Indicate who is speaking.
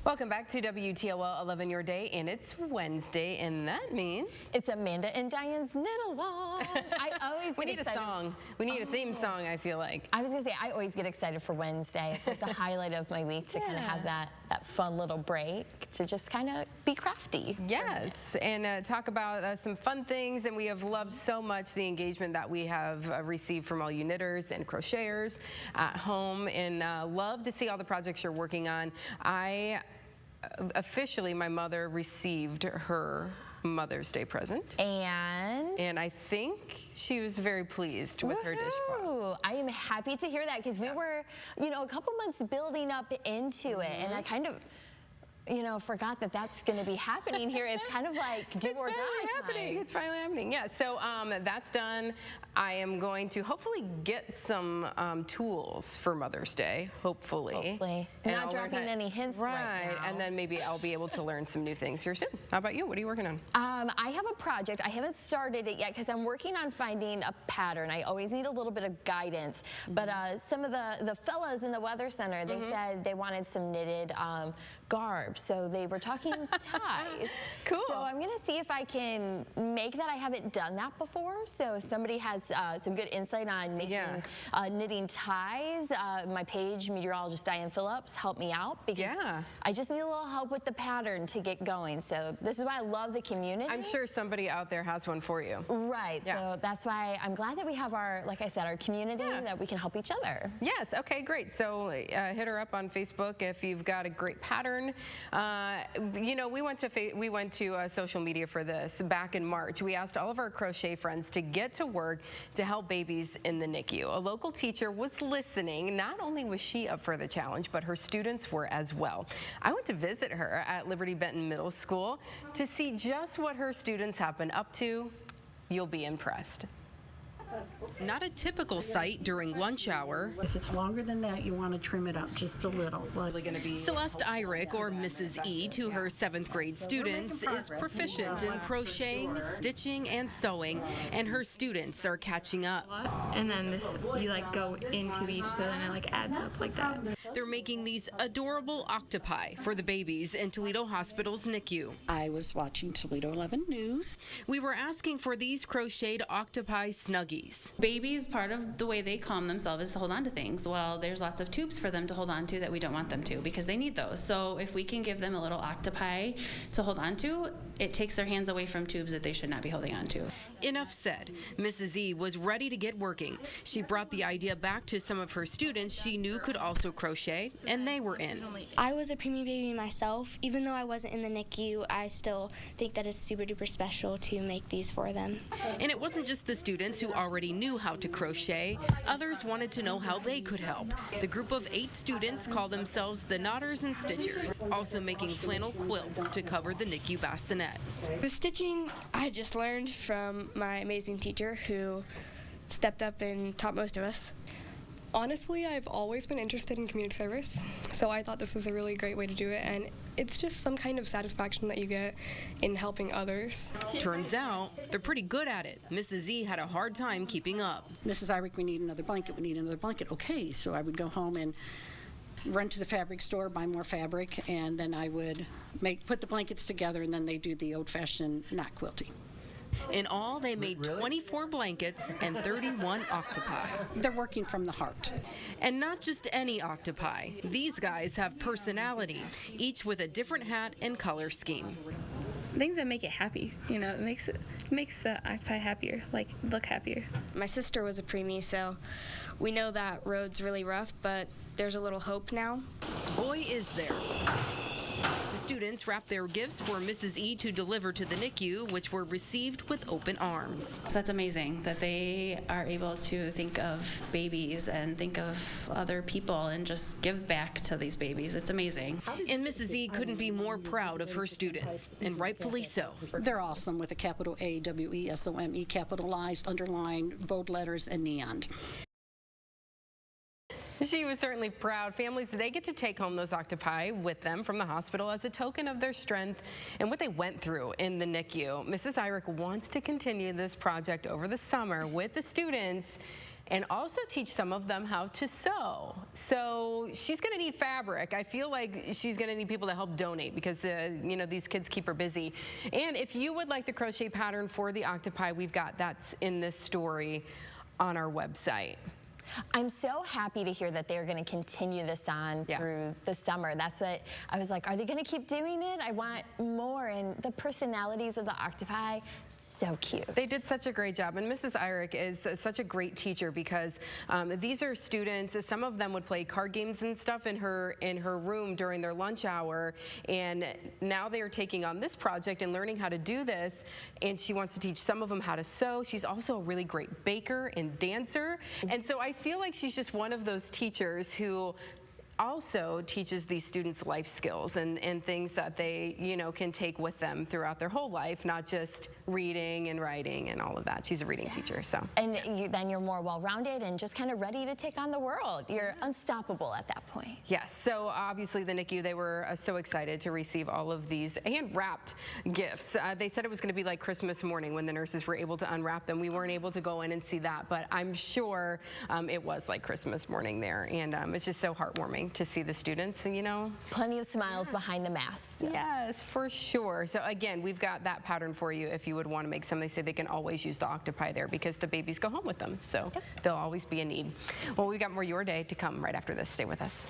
Speaker 1: Welcome back to WTOL 11 Your Day, and it's Wednesday, and that means
Speaker 2: it's Amanda and Diane's knit-along. I always
Speaker 1: we need a song. We need a theme song, I feel like.
Speaker 2: I was going to say, I always get excited for Wednesday. It's like the highlight of my week to kind of have that fun little break to just kind of be crafty.
Speaker 1: Yes, and talk about some fun things, and we have loved so much the engagement that we have received from all you knitters and crocheters at home, and love to see all the projects you're working on. Officially, my mother received her Mother's Day present. And I think she was very pleased with her dishcloth.
Speaker 2: I am happy to hear that because we were, a couple months building up into it, and I kind of, forgot that that's going to be happening here. It's kind of like do or die time.
Speaker 1: It's finally happening. Yeah, so that's done. I am going to hopefully get some tools for Mother's Day, hopefully.
Speaker 2: And not dropping any hints right now.
Speaker 1: And then maybe I'll be able to learn some new things here soon. How about you? What are you working on?
Speaker 2: I have a project. I haven't started it yet because I'm working on finding a pattern. I always need a little bit of guidance. But some of the fellas in the Weather Center, they said they wanted some knitted garb. So they were talking ties.
Speaker 1: Cool.
Speaker 2: So I'm going to see if I can make that. I haven't done that before. So if somebody has some good insight on making knitting ties, my page, meteorologist Diane Phillips, help me out because I just need a little help with the pattern to get going. So this is why I love the community.
Speaker 1: I'm sure somebody out there has one for you.
Speaker 2: Right. So that's why I'm glad that we have our, like I said, our community that we can help each other.
Speaker 1: Yes. Okay, great. So hit her up on Facebook if you've got a great pattern. We went to social media for this back in March. We asked all of our crochet friends to get to work to help babies in the NICU. A local teacher was listening. Not only was she up for the challenge, but her students were as well. I went to visit her at Liberty Benton Middle School to see just what her students have been up to. You'll be impressed. Not a typical sight during lunch hour.
Speaker 3: If it's longer than that, you want to trim it up just a little.
Speaker 1: Celeste Eyrich, or Mrs. E, to her 7th grade students, is proficient in crocheting, stitching, and sewing, and her students are catching up.
Speaker 4: And then you go into each, so then it adds up like that.
Speaker 1: They're making these adorable octopi for the babies in Toledo Hospital's NICU.
Speaker 3: I was watching Toledo 11 News.
Speaker 1: We were asking for these crocheted octopi snuggies.
Speaker 4: Babies, part of the way they calm themselves is to hold on to things. Well, there's lots of tubes for them to hold on to that we don't want them to because they need those. So if we can give them a little octopi to hold on to, it takes their hands away from tubes that they should not be holding on to.
Speaker 1: Enough said. Mrs. E was ready to get working. She brought the idea back to some of her students she knew could also crochet, and they were in.
Speaker 5: I was a preemie baby myself. Even though I wasn't in the NICU, I still think that it's super duper special to make these for them.
Speaker 1: And it wasn't just the students who already knew how to crochet. Others wanted to know how they could help. The group of 8 students call themselves the Knotters and Stitchers, also making flannel quilts to cover the NICU bassinets.
Speaker 6: The stitching I just learned from my amazing teacher who stepped up and taught most of us.
Speaker 7: Honestly, I've always been interested in community service, so I thought this was a really great way to do it, and it's just some kind of satisfaction that you get in helping others.
Speaker 1: Turns out they're pretty good at it. Mrs. E had a hard time keeping up.
Speaker 3: Mrs. Eyrich, we need another blanket, we need another blanket. Okay, so I would go home and run to the fabric store, buy more fabric, and then I would put the blankets together, and then they do the old-fashioned knot quilting.
Speaker 1: In all, they made 24 blankets and 31 octopi.
Speaker 3: They're working from the heart.
Speaker 1: And not just any octopi. These guys have personality, each with a different hat and color scheme.
Speaker 4: Things that make it happy, it makes the octopi happier, look happier.
Speaker 6: My sister was a preemie, so we know that road's really rough, but there's a little hope now.
Speaker 1: Boy, is there. The students wrapped their gifts for Mrs. E to deliver to the NICU, which were received with open arms.
Speaker 4: So that's amazing that they are able to think of babies and think of other people and just give back to these babies. It's amazing.
Speaker 1: And Mrs. E couldn't be more proud of her students, and rightfully so.
Speaker 3: They're awesome with a capital A-W-E-S-O-M-E, capitalized, underlined, bold letters, and neon.
Speaker 1: She was certainly proud. Families, they get to take home those octopi with them from the hospital as a token of their strength and what they went through in the NICU. Mrs. Eyrich wants to continue this project over the summer with the students and also teach some of them how to sew. So she's going to need fabric. I feel like she's going to need people to help donate because, you know, these kids keep her busy. And if you would like the crochet pattern for the octopi, we've got that's in this story on our website.
Speaker 2: I'm so happy to hear that they're going to continue this on through the summer. That's what I was like, are they going to keep doing it? I want more. And the personalities of the octopi, so cute.
Speaker 1: They did such a great job. And Mrs. Eyrich is such a great teacher because these are students, some of them would play card games and stuff in her room during their lunch hour. And now they are taking on this project and learning how to do this. And she wants to teach some of them how to sew. She's also a really great baker and dancer. And so I feel like she's just one of those teachers who also teaches these students life skills and things that they, you know, can take with them throughout their whole life, not just reading and writing and all of that. She's a reading teacher, so.
Speaker 2: And then you're more well-rounded and just kind of ready to take on the world. You're unstoppable at that point.
Speaker 1: Yes, so obviously the NICU, they were so excited to receive all of these hand-wrapped gifts. They said it was going to be like Christmas morning when the nurses were able to unwrap them. We weren't able to go in and see that, but I'm sure it was like Christmas morning there. And it's just so heartwarming to see the students, you know.
Speaker 2: Plenty of smiles behind the masks. So.
Speaker 1: Yes, for sure. So again, we've got that pattern for you if you would want to make some. They say they can always use the octopi there because the babies go home with them. So they'll always be in need. Well, we've got more Your Day to come right after this. Stay with us.